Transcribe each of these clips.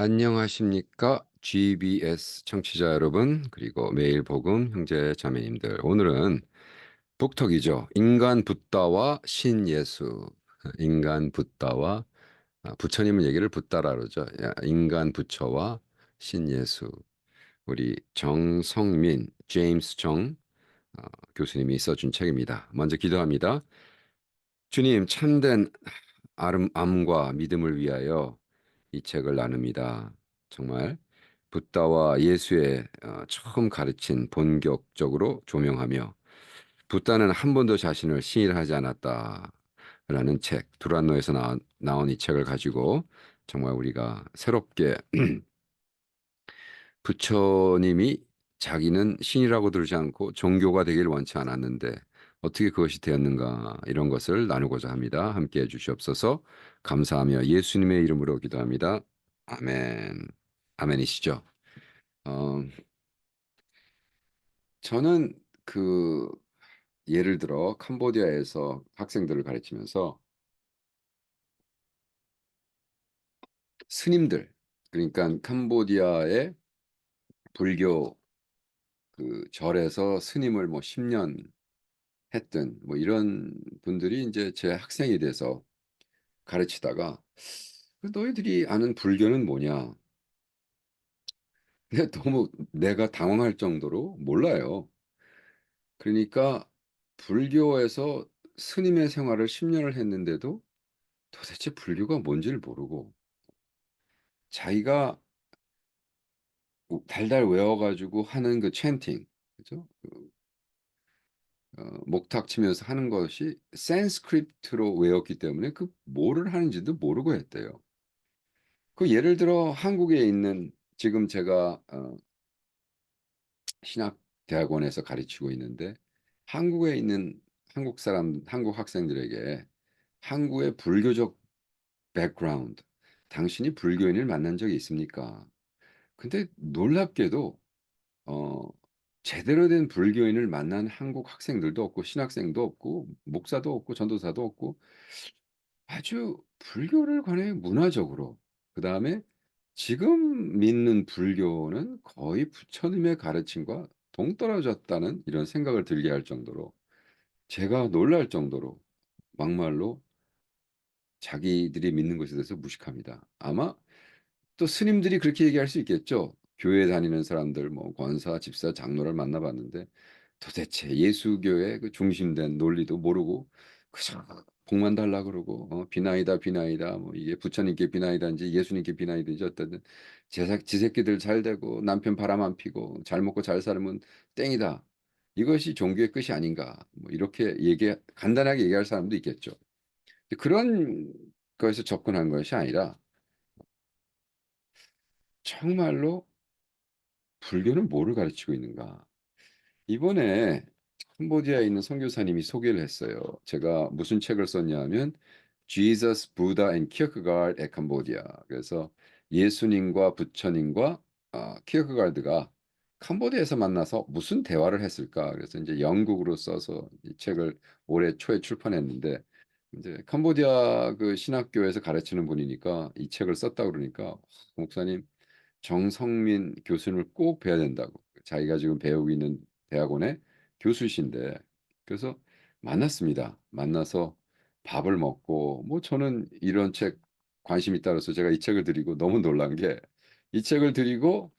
안녕하십니까? GBS 청취자 여러분, 그리고 매일 복음 형제 자매님들. 오늘은 북터기죠. 인간 붓다와 신예수. 인간 붓다와 부처님은 얘기를 붓다라 그러죠. 인간 부처와 신예수. 우리 정성민, 제임스 정 교수님이 써준 책입니다. 먼저 기도합니다. 주님, 참된 암과 믿음을 위하여 이 책을 나눕니다. 정말 붓다와 예수의 처음 가르친 본격적으로 조명하며 붓다는 한 번도 자신을 신일하지 않았다라는 책, 두란노에서 나온 이 책을 가지고 정말 우리가 새롭게 부처님이 자기는 신이라고 들지 않고 종교가 되길 원치 않았는데 어떻게 그것이 되었는가, 이런 것을 나누고자 합니다. 함께 해주시옵소서. 감사하며 예수님의 이름으로 기도합니다. 아멘. 아멘이시죠? 어, 저는 예를 들어 캄보디아에서 학생들을 가르치면서 스님들, 그러니까 캄보디아의 불교 절에서 스님을 뭐 10년 했던 뭐 이런 분들이 이제 제 학생이 돼서 가르치다가, 너희들이 아는 불교는 뭐냐? 근데 너무 내가 당황할 정도로 몰라요. 그러니까 불교에서 스님의 생활을 10년을 했는데도 도대체 불교가 뭔지를 모르고, 자기가 달달 외워가지고 하는 그 chanting, 그죠? 목탁 치면서 하는 것이 산스크리트로 외웠기 때문에 그 뭐를 하는지도 모르고 했대요. 그 예를 들어 한국에 있는, 지금 제가 신학대학원에서 가르치고 있는데, 한국에 있는 한국 학생들에게 한국의 불교적 백그라운드, 당신이 불교인을 만난 적이 있습니까? 근데 놀랍게도 어, 제대로 된 불교인을 만난 한국 학생들도 없고 신학생도 없고 목사도 없고 전도사도 없고, 아주 불교를 관해 문화적으로, 그다음에 지금 믿는 불교는 거의 부처님의 가르침과 동떨어졌다는 이런 생각을 들게 할 정도로, 제가 놀랄 정도로 막말로 자기들이 믿는 것에 대해서 무식합니다. 아마 또 스님들이 그렇게 얘기할 수 있겠죠. 교회 다니는 사람들, 뭐 권사, 집사, 장로를 만나봤는데 도대체 예수교의 그 중심된 논리도 모르고 그저 복만 달라 그러고, 비나이다 비나이다, 뭐 이게 부처님께 비나이다인지 예수님께 비나이든지 어쨌든 지 새끼들 잘 되고 남편 바람 안 피고 잘 먹고 잘 살면 땡이다. 이것이 종교의 끝이 아닌가. 뭐 이렇게 간단하게 얘기할 사람도 있겠죠. 그런 거에서 접근한 것이 아니라 정말로 불교는 뭐를 가르치고 있는가. 이번에 캄보디아에 있는 선교사님이 소개를 했어요. 제가 무슨 책을 썼냐 하면 Jesus, Buddha and Kierkegaard at Cambodia. 그래서 예수님과 부처님과 키어크가르드가 캄보디아에서 만나서 무슨 대화를 했을까. 그래서 이제 영국으로 써서 이 책을 올해 초에 출판했는데, 이제 캄보디아 그 신학교에서 가르치는 분이니까 이 책을 썼다 그러니까, 목사님 정성민 교수님을 꼭 뵈야 된다고. 자기가 지금 배우고 있는 대학원의 교수신데, 그래서 만났습니다. 만나서 밥을 먹고, 뭐 저는 이런 책 관심 있다 그래서 제가 이 책을 드리고, 너무 놀란 게 이 책을 드리고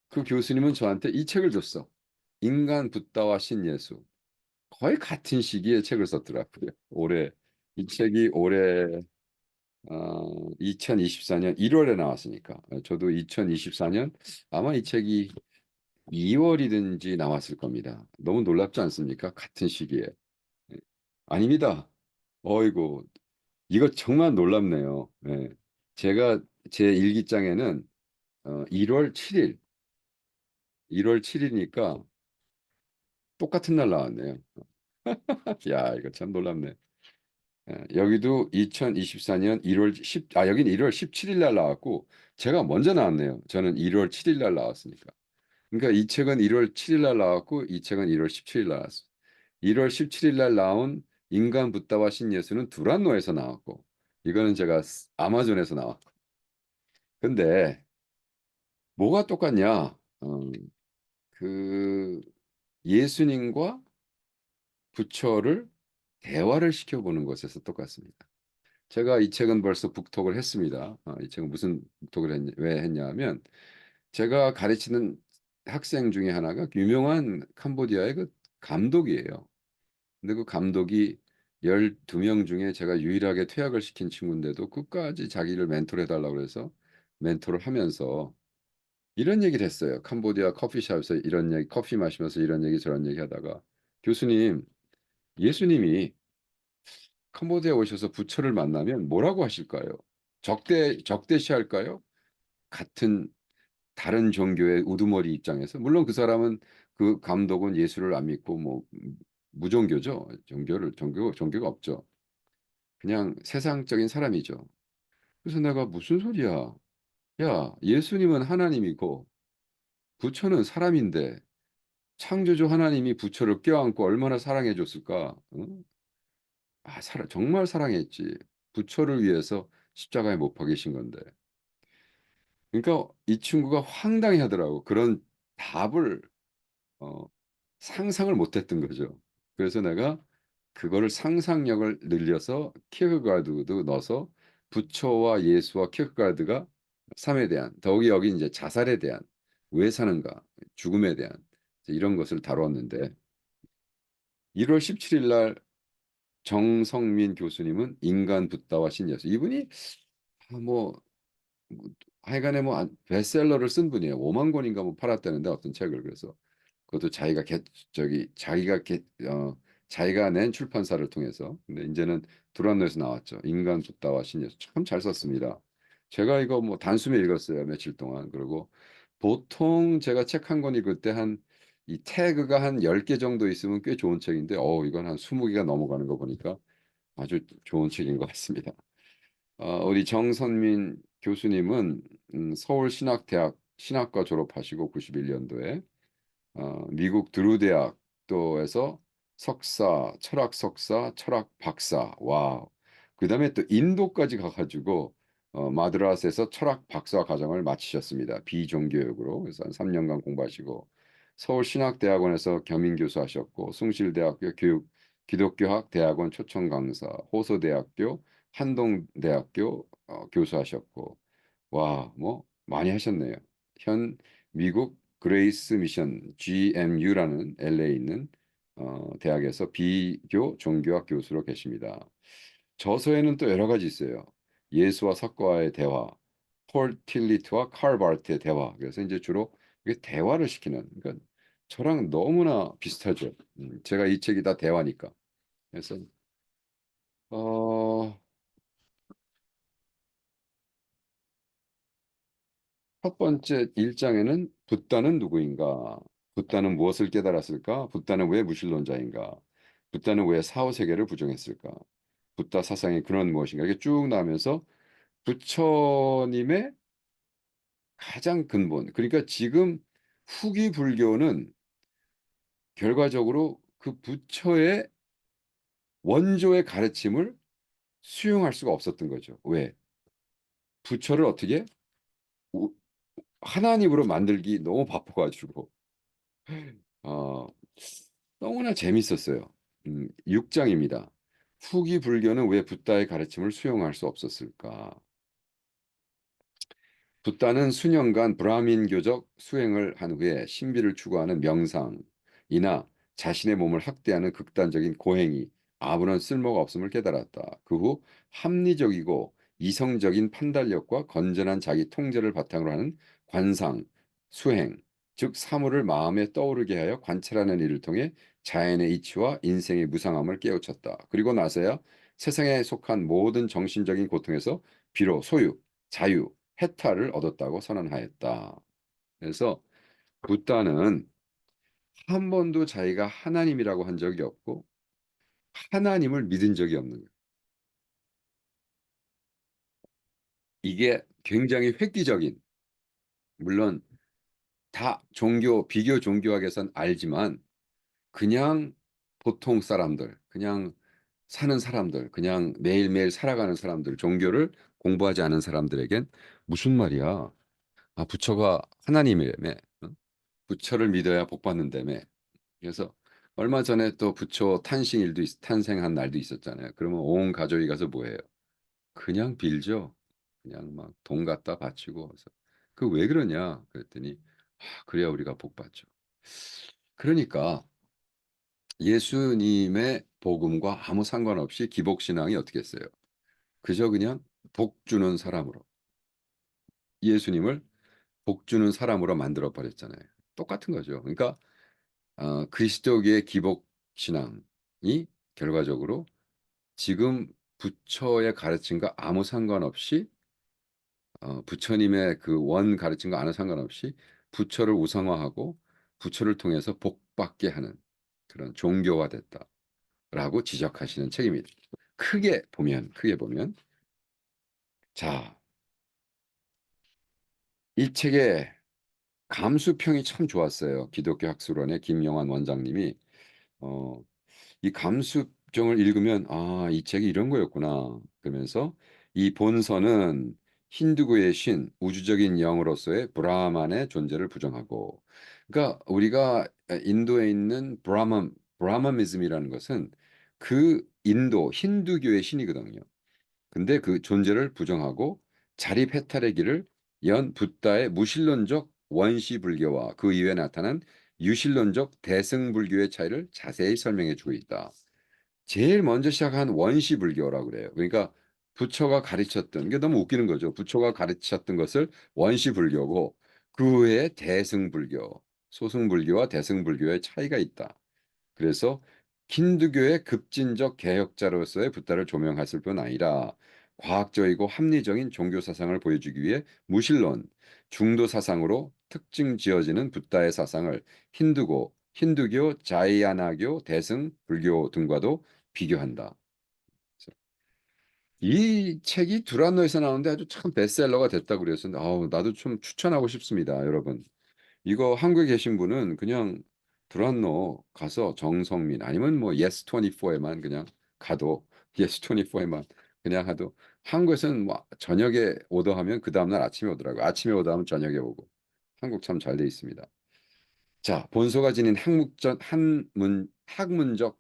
그 교수님은 저한테 이 책을 줬어. 인간 붓다와 신예수. 거의 같은 시기에 책을 썼더라고요. 이 책이 올해 2024년 1월에 나왔으니까, 저도 2024년 아마 이 책이 2월이든지 나왔을 겁니다. 너무 놀랍지 않습니까? 같은 시기에. 예. 아닙니다. 어이고, 이거 정말 놀랍네요. 예. 제가 제 일기장에는 1월 7일, 1월 7일이니까 똑같은 날 나왔네요. 야, 이거 참 놀랍네. 여기도 2024년 1월 10, 여긴 1월 17일 날 나왔고, 제가 먼저 나왔네요. 저는 1월 7일 날 나왔으니까. 그러니까 이 책은 1월 7일 날 나왔고, 이 책은 1월 17일 날 나왔어요. 1월 17일 날 나온 인간 붓다와 신예수는 두란노에서 나왔고, 이거는 제가 아마존에서 나왔고. 근데 뭐가 똑같냐? 그 예수님과 부처를 대화를 시켜보는 것에서 똑같습니다. 제가 이 책은 벌써 북독을 했습니다. 이 책은 무슨 북독을 왜 했냐면 제가 가르치는 학생 중에 하나가 유명한 캄보디아의 그 감독이에요. 근데 그 감독이 12명 중에 제가 유일하게 퇴학을 시킨 친구인데도 끝까지 자기를 멘토를 해달라고 그래서 멘토를 하면서 이런 얘기를 했어요. 캄보디아 커피숍에서 이런 얘기, 커피 마시면서 이런 얘기 저런 얘기 하다가 교수님, 예수님이 캄보디아에 오셔서 부처를 만나면 뭐라고 하실까요? 적대시할까요? 같은 다른 종교의 우두머리 입장에서 물론 그 사람은 그 감독은 예수를 안 믿고 뭐 무종교죠. 종교가 없죠. 그냥 세상적인 사람이죠. 그래서 내가 무슨 소리야? 야, 예수님은 하나님이고 부처는 사람인데 창조주 하나님이 부처를 껴안고 얼마나 사랑해 줬을까? 응? 정말 사랑했지. 부처를 위해서 십자가에 못 박이신 건데. 그러니까 이 친구가 황당해 하더라고. 그런 답을 어, 상상을 못 했던 거죠. 그래서 내가 그거를 상상력을 늘려서 키르가드도 넣어서 부처와 예수와 키르가드가 삶에 대한 더욱이 여기 이제 자살에 대한 왜 사는가 죽음에 대한 이런 것을 다뤘는데 1월 17일 날 정성민 교수님은 인간 붓다와 신예수 이분이 뭐 하여간에 뭐 베스트셀러를 쓴 분이에요. 5만 권인가 뭐 팔았다는데 어떤 책을 그래서 그것도 자기가 낸 출판사를 통해서 근데 이제는 두란노에서 나왔죠. 인간 붓다와 신예수 참 잘 썼습니다. 제가 이거 뭐 단숨에 읽었어요. 며칠 동안. 그리고 보통 제가 책 한 권 읽을 때 한 이 태그가 한 10개 정도 있으면 꽤 좋은 책인데 이건 한 20개가 넘어가는 거 보니까 아주 좋은 책인 것 같습니다. 우리 정선민 교수님은 서울신학대학 신학과 졸업하시고 91년도에 미국 드루 대학도에서 석사, 철학 석사, 철학 박사, 와우. 그다음에 또 인도까지 가가지고 마드라스에서 철학 박사 과정을 마치셨습니다. 비종교육으로 그래서 한 3년간 공부하시고 서울신학대학원에서 겸임교수 하셨고 숭실대학교 기독교학 대학원 초청 강사, 호서대학교 한동대학교 교수하셨고 와, 뭐 많이 하셨네요. 현 미국 그레이스 미션 GMU라는 LA에 있는 대학에서 비교 종교학 교수로 계십니다. 저서에는 또 여러 가지 있어요. 예수와 석가와의 대화, 폴 틸리트와 칼 바르트의 대화. 그래서 이제 주로 이게 대화를 시키는. 그러니까 저랑 너무나 비슷하죠. 제가 이 책이 다 대화니까. 그래서 어, 첫 번째 1장에는 붓다는 누구인가? 붓다는 무엇을 깨달았을까? 붓다는 왜 무신론자인가? 붓다는 왜 사후세계를 부정했을까? 붓다 사상의 근원 무엇인가? 이게 쭉 나오면서 부처님의 가장 근본, 그러니까 지금 후기 불교는 결과적으로 그 부처의 원조의 가르침을 수용할 수가 없었던 거죠. 왜? 부처를 어떻게 하나님으로 만들기 너무 바빠가지고 어, 너무나 재밌었어요. 6장입니다. 후기 불교는 왜 붓다의 가르침을 수용할 수 없었을까? 붓다는 수년간 브라민교적 수행을 한 후에 신비를 추구하는 명상이나 자신의 몸을 학대하는 극단적인 고행이 아무런 쓸모가 없음을 깨달았다. 그 후 합리적이고 이성적인 판단력과 건전한 자기 통제를 바탕으로 하는 관상, 수행, 즉 사물을 마음에 떠오르게 하여 관찰하는 일을 통해 자연의 이치와 인생의 무상함을 깨우쳤다. 그리고 나서야 세상에 속한 모든 정신적인 고통에서 비로 소유, 자유, 해탈을 얻었다고 선언하였다. 그래서 붓다는 한 번도 자기가 하나님이라고 한 적이 없고 하나님을 믿은 적이 없는 거예요. 이게 굉장히 획기적인 물론 다 비교 종교학에선 알지만 그냥 보통 사람들, 그냥 사는 사람들, 그냥 매일매일 살아가는 사람들, 종교를 공부하지 않은 사람들에겐 무슨 말이야? 아, 부처가 하나님이라며. 어? 부처를 믿어야 복 받는다며. 그래서 얼마 전에 또 부처 탄생한 날도 있었잖아요. 그러면 온 가족이 가서 뭐 해요? 그냥 빌죠. 그냥 막 돈 갖다 바치고. 그래서 그 왜 그러냐? 그랬더니 그래야 우리가 복 받죠. 그러니까 예수님의 복음과 아무 상관없이 기복신앙이 어떻게 했어요? 그저 그냥 복 주는 사람으로, 예수님을 복 주는 사람으로 만들어 버렸잖아요. 똑같은 거죠. 그러니까 그리스도교의 기복신앙이 결과적으로 지금 부처의 가르침과 아무 상관없이, 부처님의 그 원 가르침과 아무 상관없이 부처를 우상화하고 부처를 통해서 복받게 하는 그런 종교화 됐다라고 지적하시는 책입니다. 크게 보면 자, 이 책의 감수평이 참 좋았어요. 기독교 학술원의 김영환 원장님이 어, 이 감수정을 읽으면 이 책이 이런 거였구나. 그러면서 이 본서는 힌두교의 신, 우주적인 영으로서의 브라만의 존재를 부정하고, 그러니까 우리가 인도에 있는 브라마미즘이라는 것은 그 인도 힌두교의 신이거든요. 근데 그 존재를 부정하고 자립해탈의 길을 연 붓다의 무신론적 원시 불교와 그 이후에 나타난 유신론적 대승 불교의 차이를 자세히 설명해 주고 있다. 제일 먼저 시작한 원시 불교라고 그래요. 그러니까 부처가 가르쳤던 게 너무 웃기는 거죠. 부처가 가르쳤던 것을 원시 불교고 그 후에 대승 불교, 소승 불교와 대승 불교의 차이가 있다. 그래서 힌두교의 급진적 개혁자로서의 붓다를 조명했을 뿐 아니라 과학적이고 합리적인 종교 사상을 보여주기 위해 무신론, 중도 사상으로 특징 지어지는 붓다의 사상을 힌두교, 자이아나교, 대승, 불교 등과도 비교한다. 이 책이 두란노에서 나오는데 아주 참 베스트셀러가 됐다고 그래서 나도 좀 추천하고 싶습니다, 여러분. 이거 한국에 계신 분은 그냥 두란노 가서 정성민 아니면 뭐 예스24에만 그냥 가도 예스24에만 그냥 하도 한국에서는 뭐 저녁에 오더하면 그 다음날 아침에 오더라고요. 아침에 오더하면 저녁에 오고. 한국 참 잘 돼 있습니다. 자, 본소가 지닌 학문적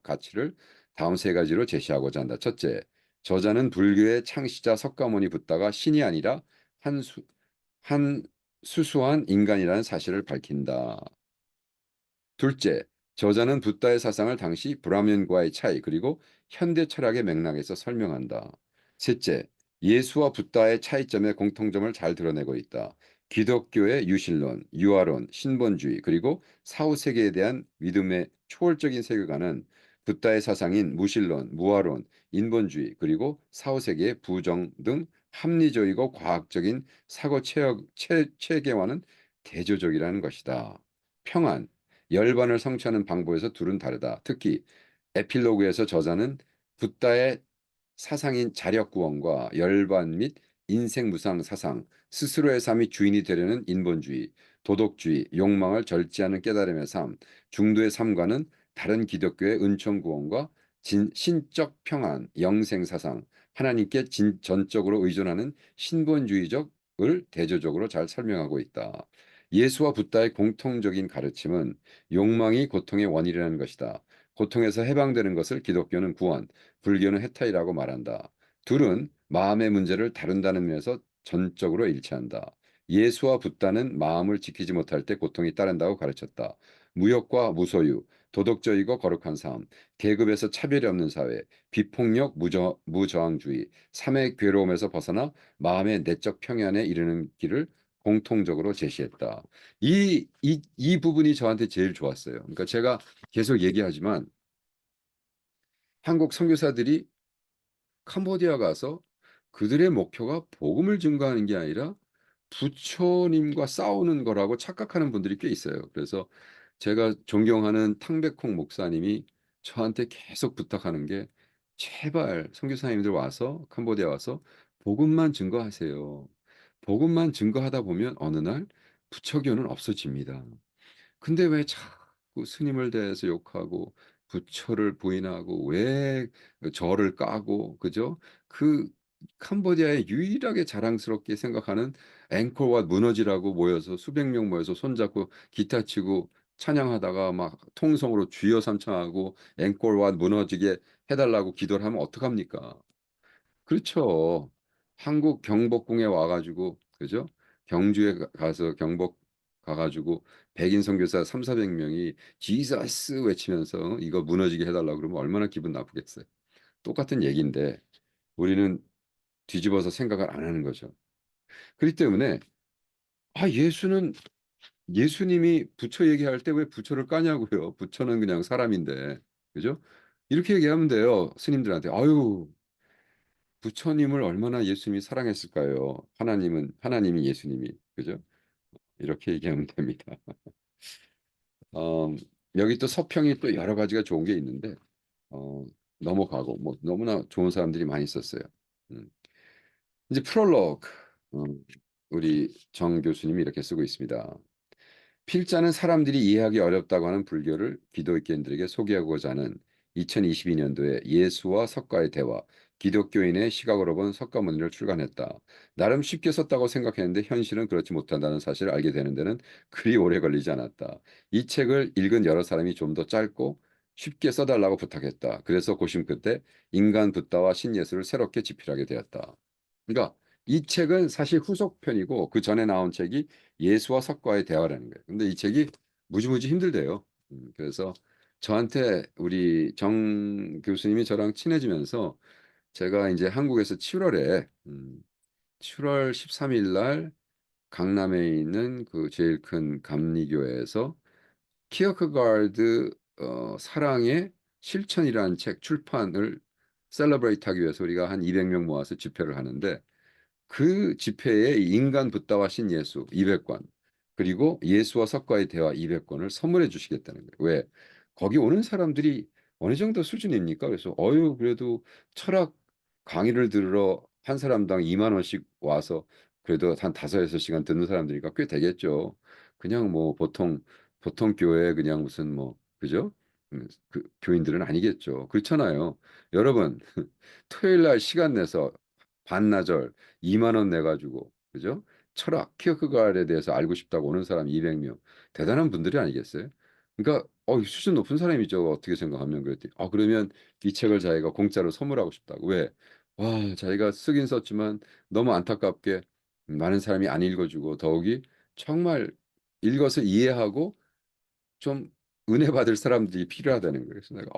가치를 다음 세 가지로 제시하고자 한다. 첫째, 저자는 불교의 창시자 석가모니 붓다가 신이 아니라 한, 수, 한 수수한 인간이라는 사실을 밝힌다. 둘째, 저자는 붓다의 사상을 당시 브라면과의 차이 그리고 현대 철학의 맥락에서 설명한다. 셋째, 예수와 붓다의 차이점의 공통점을 잘 드러내고 있다. 기독교의 유신론, 유아론, 신본주의 그리고 사후세계에 대한 믿음의 초월적인 세계관은 붓다의 사상인 무신론, 무아론, 인본주의 그리고 사후세계의 부정 등 합리적이고 과학적인 사고 체계와는 대조적이라는 것이다. 평안, 열반을 성취하는 방법에서 둘은 다르다. 특히 에필로그에서 저자는 붓다의 사상인 자력구원과 열반 및 인생무상 사상, 스스로의 삶이 주인이 되려는 인본주의, 도덕주의, 욕망을 절제하는 깨달음의 삶, 중도의 삶과는 다른 기독교의 은총구원과 신적 평안, 영생사상, 하나님께 전적으로 의존하는 신본주의적을 대조적으로 잘 설명하고 있다. 예수와 붓다의 공통적인 가르침은 욕망이 고통의 원인이라는 것이다. 고통에서 해방되는 것을 기독교는 구원, 불교는 해탈이라고 말한다. 둘은 마음의 문제를 다룬다는 면에서 전적으로 일치한다. 예수와 붓다는 마음을 지키지 못할 때 고통이 따른다고 가르쳤다. 무역과 무소유, 도덕적이고 거룩한 삶, 계급에서 차별이 없는 사회, 비폭력, 무저항주의, 삶의 괴로움에서 벗어나 마음의 내적 평안에 이르는 길을 공통적으로 제시했다. 이 부분이 저한테 제일 좋았어요. 그러니까 제가 계속 얘기하지만 한국 선교사들이 캄보디아 가서 그들의 목표가 복음을 증거하는 게 아니라 부처님과 싸우는 거라고 착각하는 분들이 꽤 있어요. 그래서 제가 존경하는 탕백홍 목사님이 저한테 계속 부탁하는 게 제발 선교사님들 와서 캄보디아 와서 복음만 증거하세요. 복음만 증거하다 보면 어느 날 부처교는 없어집니다. 근데 왜 자꾸 스님을 대해서 욕하고 부처를 부인하고 왜 절을 까고 그죠? 그 캄보디아에 유일하게 자랑스럽게 생각하는 앵콜왓 무너지라고 모여서 수백 명 모여서 손잡고 기타 치고 찬양하다가 막 통성으로 주여 삼창하고 앵콜왓 무너지게 해달라고 기도를 하면 어떡합니까? 그렇죠. 한국 경복궁에 와가지고 그죠? 경주에 가서 경복 가가지고 백인 선교사 3, 400명이 지저스 외치면서 이거 무너지게 해달라고 그러면 얼마나 기분 나쁘겠어요. 똑같은 얘기인데 우리는 뒤집어서 생각을 안 하는 거죠. 그렇기 때문에 예수님이 부처 얘기할 때 왜 부처를 까냐고요. 부처는 그냥 사람인데. 그죠? 이렇게 얘기하면 돼요. 스님들한테. 아유, 부처님을 얼마나 예수님이 사랑했을까요? 하나님이 예수님이. 그죠? 이렇게 얘기하면 됩니다. 어, 여기 또 서평이 또 여러 가지가 좋은 게 있는데, 어, 넘어가고, 뭐, 너무나 좋은 사람들이 많이 있었어요. 음. 이제 프롤로그. 어, 우리 정 교수님이 이렇게 쓰고 있습니다. 필자는 사람들이 이해하기 어렵다고 하는 불교를 기독교인들에게 소개하고자 하는 2022년도에 예수와 석가의 대화, 기독교인의 시각으로 본 석가모니를 출간했다. 나름 쉽게 썼다고 생각했는데 현실은 그렇지 못한다는 사실을 알게 되는 데는 그리 오래 걸리지 않았다. 이 책을 읽은 여러 사람이 좀 더 짧고 쉽게 써달라고 부탁했다. 그래서 고심 끝에 인간 붓다와 신예술을 새롭게 집필하게 되었다. 그러니까 이 책은 사실 후속편이고 그 전에 나온 책이 예수와 석과의 대화라는 거예요. 근데 이 책이 무지무지 힘들대요. 그래서 저한테 우리 정 교수님이 저랑 친해지면서 제가 이제 한국에서 7월에 7월 13일 날 강남에 있는 그 제일 큰 감리교회에서 키어크가드 사랑의 실천이라는 책 출판을 셀러브레이트 하기 위해서 우리가 한 200명 모아서 집회를 하는데 그 집회에 인간 붓다와 신예수 200권 그리고 예수와 석가의 대화 200권을 선물해 주시겠다는 거예요. 왜? 거기 오는 사람들이 어느 정도 수준입니까? 그래서 그래도 철학 강의를 들으러 한 사람당 2만 원씩 와서 그래도 한 5~6시간 듣는 사람들이니까 꽤 되겠죠. 그냥 뭐 보통 교회 그냥 무슨 뭐 그죠? 그 교인들은 아니겠죠. 그렇잖아요. 여러분 토요일 날 시간 내서 반나절 2만 원 내가지고 그죠? 철학 키어크가르에 대해서 알고 싶다고 오는 사람 200명 대단한 분들이 아니겠어요? 그러니까 수준 높은 사람이죠. 어떻게 생각하면 그랬더니 그러면 이 책을 자기가 공짜로 선물하고 싶다고 왜? 와 자기가 쓰긴 썼지만 너무 안타깝게 많은 사람이 안 읽어주고 더욱이 정말 읽어서 이해하고 좀 은혜 받을 사람들이 필요하다는 거예요. 그래서 내가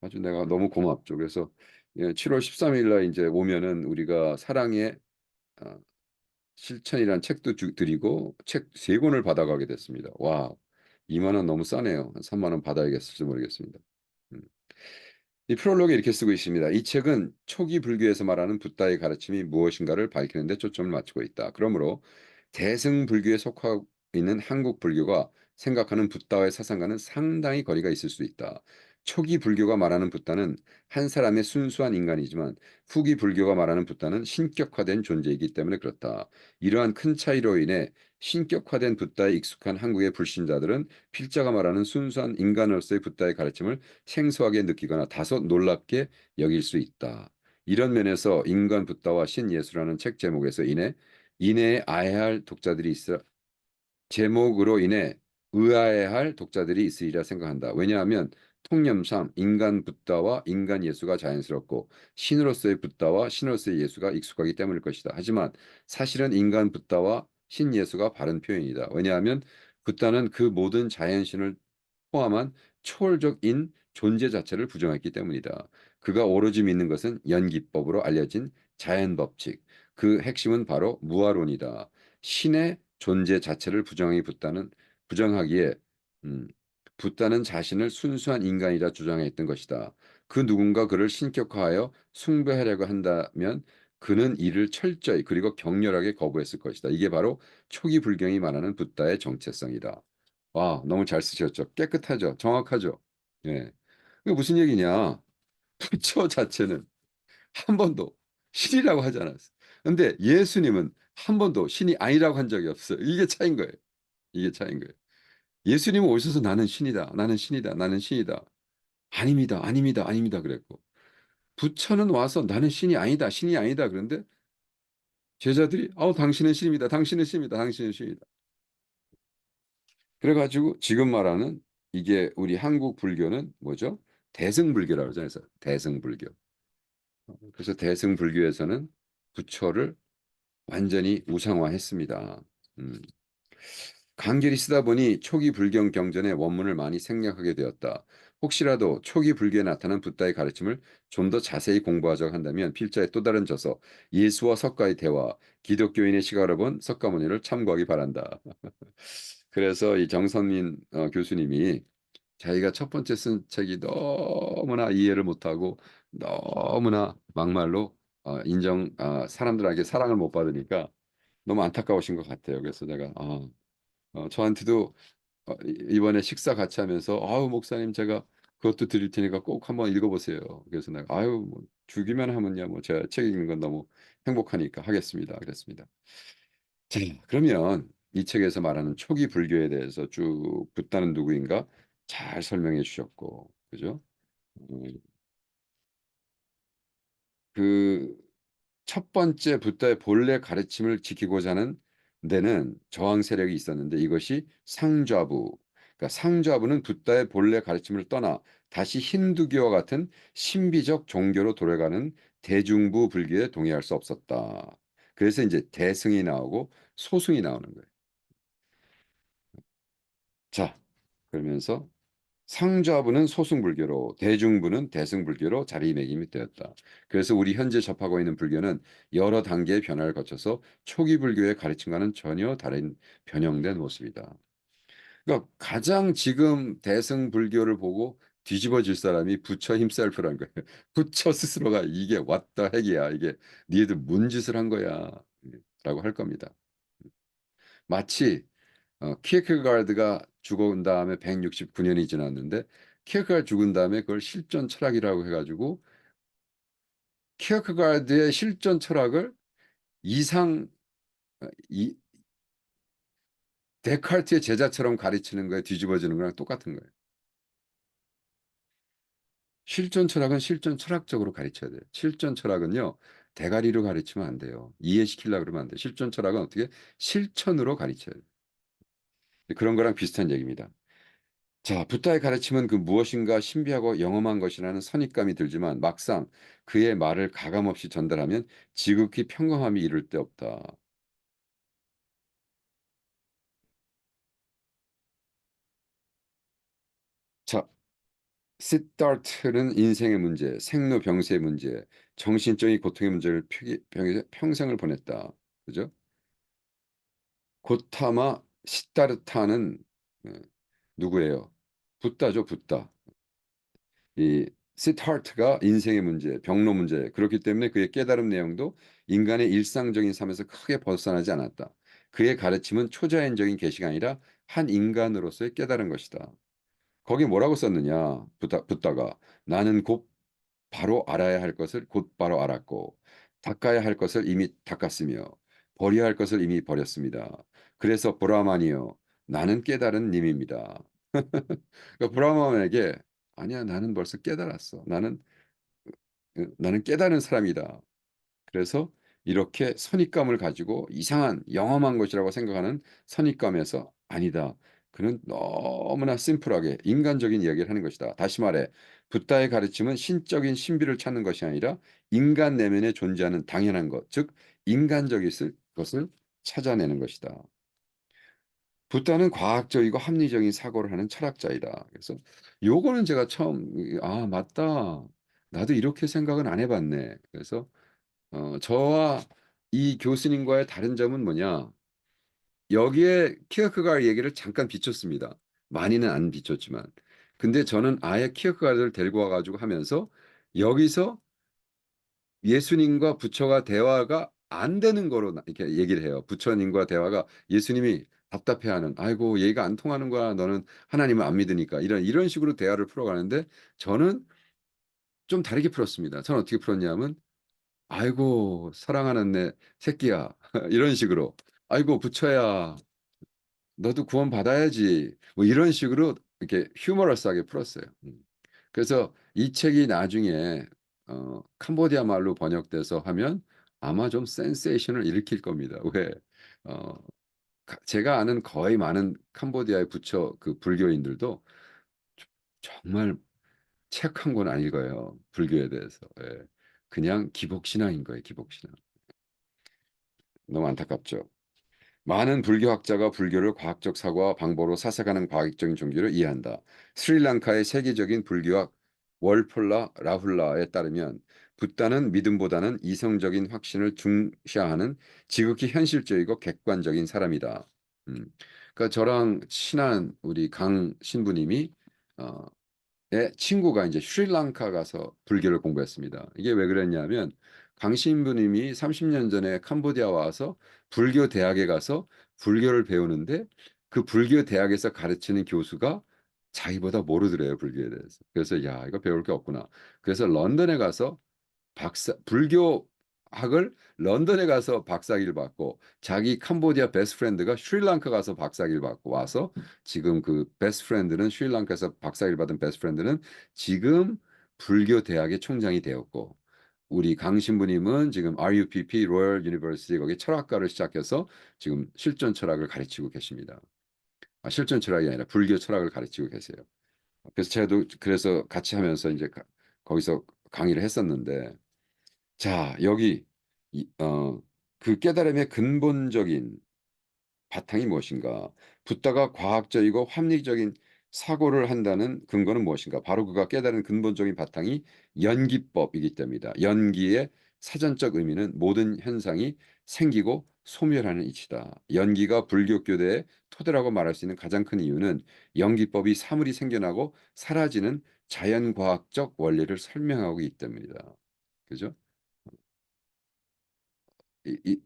아주 내가 너무 고맙죠. 그래서 7월 13일 날 이제 오면은 우리가 사랑의 어, 실천이라는 책도 드리고 책 3권을 받아가게 됐습니다. 와, 2만 원 너무 싸네요. 한 3만 원 받아야겠을지 모르겠습니다. 음. 이 프롤로그에 이렇게 쓰고 있습니다. 이 책은 초기 불교에서 말하는 붓다의 가르침이 무엇인가를 밝히는 데 초점을 맞추고 있다. 그러므로 대승 불교에 속하고 있는 한국 불교가 생각하는 붓다의 사상과는 상당히 거리가 있을 수 있다. 초기 불교가 말하는 붓다는 한 사람의 순수한 인간이지만 후기 불교가 말하는 붓다는 신격화된 존재이기 때문에 그렇다. 이러한 큰 차이로 인해 신격화된 붓다에 익숙한 한국의 불신자들은 필자가 말하는 순수한 인간으로서의 붓다의 가르침을 생소하게 느끼거나 다소 놀랍게 여길 수 있다. 이런 면에서 인간 붓다와 신예수라는 책 제목에서 인해 아해할 독자들이 있어 제목으로 인해 의아해할 독자들이 있으리라 생각한다. 왜냐하면 통념상 인간 붓다와 인간 예수가 자연스럽고 신으로서의 붓다와 신으로서의 예수가 익숙하기 때문일 것이다. 하지만 사실은 인간 붓다와 신 예수가 바른 표현이다. 왜냐하면 붓다는 그 모든 자연신을 포함한 초월적인 존재 자체를 부정했기 때문이다. 그가 오로지 믿는 것은 연기법으로 알려진 자연 법칙. 그 핵심은 바로 무아론이다. 신의 존재 자체를 부정하기에 음, 붓다는 자신을 순수한 인간이라 주장했던 것이다. 그 누군가 그를 신격화하여 숭배하려고 한다면 그는 이를 철저히 그리고 격렬하게 거부했을 것이다. 이게 바로 초기 불경이 말하는 붓다의 정체성이다. 와, 너무 잘 쓰셨죠. 깨끗하죠. 정확하죠. 예. 이게 무슨 얘기냐? 부처 자체는 한 번도 신이라고 하지 않았어요. 근데 예수님은 한 번도 신이 아니라고 한 적이 없어요. 이게 차이인 거예요. 이게 차이인 거예요. 예수님은 오셔서 나는 신이다. 나는 신이다. 나는 신이다. 아닙니다. 아닙니다. 아닙니다. 그랬고. 부처는 와서 나는 신이 아니다, 신이 아니다. 그런데 제자들이 당신은 신입니다, 당신은 신입니다, 당신은 신이다. 그래가지고 지금 말하는 이게 우리 한국 불교는 뭐죠? 대승불교라고 하잖아요. 그래서 대승불교. 그래서 대승불교에서는 부처를 완전히 우상화했습니다. 음. 간결히 쓰다 보니 초기 불경 경전의 원문을 많이 생략하게 되었다. 혹시라도 초기 불교에 나타난 붓다의 가르침을 좀 더 자세히 공부하자고 한다면 필자의 또 다른 저서 예수와 석가의 대화, 기독교인의 시각으로 본 석가모니를 참고하기 바란다. 그래서 이 정선민 교수님이 자기가 첫 번째 쓴 책이 너무나 이해를 못하고 너무나 막말로 사람들에게 사랑을 못 받으니까 너무 안타까우신 것 같아요. 그래서 내가 저한테도 이번에 식사 같이 하면서 아유 목사님 제가 그것도 드릴 테니까 꼭 한번 읽어보세요. 그래서 내가 아유 뭐 주기만 하면요 뭐 제가 책 읽는 건 너무 행복하니까 하겠습니다. 그랬습니다. 자, 그러면 이 책에서 말하는 초기 불교에 대해서 쭉 붓다는 누구인가 잘 설명해 주셨고, 그죠? 음, 그 첫 번째 붓다의 본래 가르침을 지키고자 하는 데는 저항 세력이 있었는데 이것이 상좌부. 그러니까 상좌부는 붓다의 본래 가르침을 떠나 다시 힌두교와 같은 신비적 종교로 돌아가는 대중부 불교에 동의할 수 없었다. 그래서 이제 대승이 나오고 소승이 나오는 거예요. 자, 그러면서 상좌부는 소승불교로 대중부는 대승불교로 자리매김이 되었다. 그래서 우리 현재 접하고 있는 불교는 여러 단계의 변화를 거쳐서 초기 불교의 가르침과는 전혀 다른 변형된 모습이다. 그러니까 가장 지금 대승불교를 보고 뒤집어질 사람이 부처 힘셀프라는 거예요. 부처 스스로가 이게 왔다 핵이야. 이게 니들 뭔 짓을 한 거야. 라고 할 겁니다. 마치 키에르케가르드가 죽은 다음에 169년이 지났는데 키에르케가르드 죽은 다음에 그걸 실존 철학이라고 해가지고 키에르케가르드의 실존 철학을 이상 이 데카르트의 제자처럼 가르치는 거에 뒤집어지는 거랑 똑같은 거예요. 실존 철학은 실존 철학적으로 가르쳐야 돼요. 실존 철학은요 대가리로 가르치면 안 돼요. 이해시키려고 그러면 안 돼요. 실존 철학은 어떻게 실천으로 가르쳐야 돼요. 그런 거랑 비슷한 얘기입니다. 자, 붓다의 가르침은 그 무엇인가 신비하고 영험한 것이라는 선입감이 들지만 막상 그의 말을 가감없이 전달하면 지극히 평범함이 이를 데 없다. 자, 시다르트는 인생의 문제, 생로병사의 문제, 정신적인 고통의 문제를 평생을 보냈다. 그죠? 고타마 시다르타는 어, 누구예요? 붓다죠, 붓다. 이 시트하트가 인생의 문제, 병로 문제 그렇기 때문에 그의 깨달음 내용도 인간의 일상적인 삶에서 크게 벗어나지 않았다. 그의 가르침은 초자연적인 계시가 아니라 한 인간으로서의 깨달은 것이다. 거기 뭐라고 썼느냐? 붓다가 나는 곧 바로 알아야 할 것을 곧바로 알았고 닦아야 할 것을 이미 닦았으며 버려야 할 것을 이미 버렸습니다. 그래서 브라만이요 나는 깨달은 님입니다. 그러니까 브라만에게 아니야 나는 벌써 깨달았어. 나는 깨달은 사람이다. 그래서 이렇게 선입감을 가지고 이상한 영험한 것이라고 생각하는 선입감에서 아니다. 그는 너무나 심플하게 인간적인 이야기를 하는 것이다. 다시 말해, 붓다의 가르침은 신적인 신비를 찾는 것이 아니라 인간 내면에 존재하는 당연한 것, 즉 인간적인 것을 찾아내는 것이다. 붓다는 과학적이고 합리적인 사고를 하는 철학자이다. 그래서 요거는 제가 처음 맞다. 나도 이렇게 생각은 안 해봤네. 그래서 저와 이 교수님과의 다른 점은 뭐냐? 여기에 키어크가르 얘기를 잠깐 비췄습니다. 많이는 안 비췄지만. 근데 저는 아예 키어크가르를 데리고 와가지고 하면서 여기서 예수님과 부처가 대화가 안 되는 거로 이렇게 얘기를 해요. 부처님과 대화가 예수님이 답답해하는 아이고 얘가 안 통하는 거야. 너는 하나님을 안 믿으니까 이런 식으로 대화를 풀어가는데 저는 좀 다르게 풀었습니다. 저는 어떻게 풀었냐면 아이고 사랑하는 내 새끼야 이런 식으로 아이고 부처야 너도 구원 받아야지 뭐 이런 식으로 이렇게 휴머러스하게 풀었어요. 그래서 이 책이 나중에 캄보디아 말로 번역돼서 하면 아마 좀 센세이션을 일으킬 겁니다. 왜? 어, 제가 아는 거의 많은 캄보디아의 부처 그 불교인들도 정말 책 한 권 안 읽어요. 불교에 대해서. 예. 그냥 기복신앙인 거예요. 기복신앙. 너무 안타깝죠. 많은 불교학자가 불교를 과학적 사고와 방법으로 사색하는 과학적인 종교로 이해한다. 스리랑카의 세계적인 불교학 월폴라 라훌라에 따르면 붓다는 믿음보다는 이성적인 확신을 중시하는 지극히 현실적이고 객관적인 사람이다. 음. 그러니까 저랑 친한 우리 강 신부님이 어, 친구가 이제 스리랑카 가서 불교를 공부했습니다. 이게 왜 그랬냐면 강신부님이 30년 전에 캄보디아 와서 불교 대학에 가서 불교를 배우는데 그 불교 대학에서 가르치는 교수가 자기보다 모르더래요, 불교에 대해서. 그래서 야, 이거 배울 게 없구나. 그래서 런던에 가서 불교학을 런던에 가서 박사학위를 받고 자기 캄보디아 베스트 프렌드가 스리랑카 가서 박사학위를 받고 와서 지금 그 베스트 프렌드는 스리랑카에서 박사학위를 받은 베스트 프렌드는 지금 불교 대학의 총장이 되었고 우리 강 신부님은 지금 RUPP 로열 유니버시티 거기 철학과를 시작해서 지금 실존 철학을 가르치고 계십니다. 실존 철학이 아니라 불교 철학을 가르치고 계세요. 그래서 제가 그래서 같이 하면서 이제 거기서 강의를 했었는데 자, 여기 그 깨달음의 근본적인 바탕이 무엇인가? 붓다가 과학적이고 합리적인 사고를 한다는 근거는 무엇인가? 바로 그가 깨달은 근본적인 바탕이 연기법이기 때문이다. 연기의 사전적 의미는 모든 현상이 생기고 소멸하는 이치다. 연기가 불교 교대의 토대라고 말할 수 있는 가장 큰 이유는 연기법이 사물이 생겨나고 사라지는 자연과학적 원리를 설명하고 있기 때문이다. 그죠? 이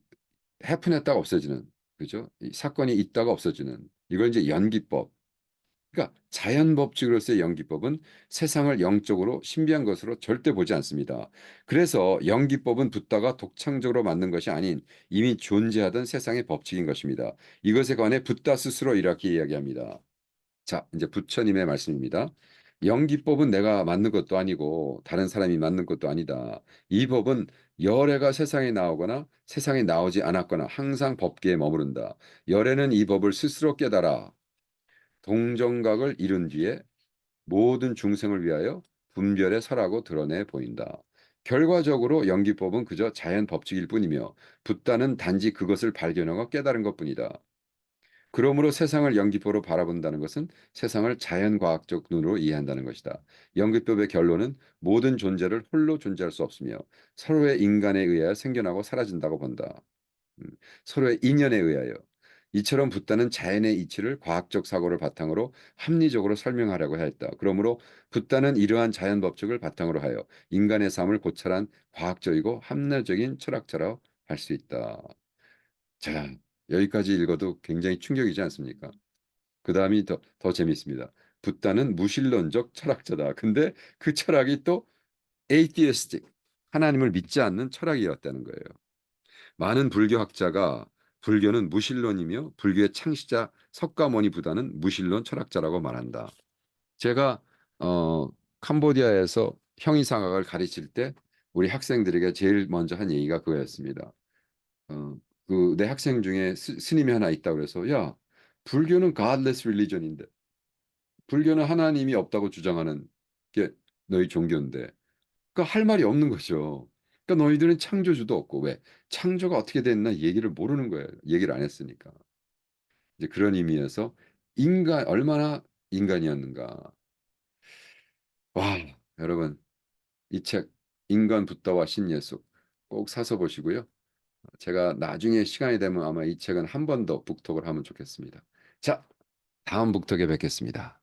해픈했다가 없어지는 그죠? 이 사건이 있다가 없어지는 이걸 이제 연기법. 그러니까 자연 법칙으로서의 연기법은 세상을 영적으로 신비한 것으로 절대 보지 않습니다. 그래서 연기법은 붓다가 독창적으로 만든 것이 아닌 이미 존재하던 세상의 법칙인 것입니다. 이것에 관해 붓다 스스로 이렇게 이야기합니다. 자, 이제 부처님의 말씀입니다. 연기법은 내가 만든 것도 아니고 다른 사람이 만든 것도 아니다. 이 법은 열애가 세상에 나오거나 세상에 나오지 않았거나 항상 법계에 머무른다. 열애는 이 법을 스스로 깨달아 동정각을 이룬 뒤에 모든 중생을 위하여 분별에 설하고 드러내 보인다. 결과적으로 연기법은 그저 자연 법칙일 뿐이며 붓다는 단지 그것을 발견하고 깨달은 것뿐이다. 그러므로 세상을 연기표로 바라본다는 것은 세상을 자연과학적 눈으로 이해한다는 것이다. 연기법의 결론은 모든 존재를 홀로 존재할 수 없으며 서로의 인간에 의하여 생겨나고 사라진다고 본다. 음, 서로의 인연에 의하여. 이처럼 붓다는 자연의 이치를 과학적 사고를 바탕으로 합리적으로 설명하려고 했다. 그러므로 붓다는 이러한 자연 법칙을 바탕으로 하여 인간의 삶을 고찰한 과학적이고 합리적인 철학자라고 할 수 있다. 자, 여기까지 읽어도 굉장히 충격이지 않습니까? 그 다음이 더 재미있습니다. 붓다는 무신론적 철학자다. 근데 그 철학이 또 atheistic, 하나님을 믿지 않는 철학이었다는 거예요. 많은 불교학자가 불교는 무신론이며 불교의 창시자 석가모니 부다는 무신론 철학자라고 말한다. 제가 캄보디아에서 형이상학을 가르칠 때 우리 학생들에게 제일 먼저 한 얘기가 그거였습니다. 어, 그 내 학생 중에 스님이 하나 있다 그래서 야 불교는 godless religion인데 불교는 하나님이 없다고 주장하는 게 너희 종교인데 그러니까 할 말이 없는 거죠. 그러니까 너희들은 창조주도 없고 왜 창조가 어떻게 됐나 얘기를 모르는 거예요. 얘기를 안 했으니까. 이제 그런 의미에서 인간 얼마나 인간이었는가. 와 여러분 이 책 인간 붓다와 신예수 꼭 사서 보시고요. 제가 나중에 시간이 되면 아마 이 책은 한 번 더 북독을 하면 좋겠습니다. 자, 다음 북독에 뵙겠습니다.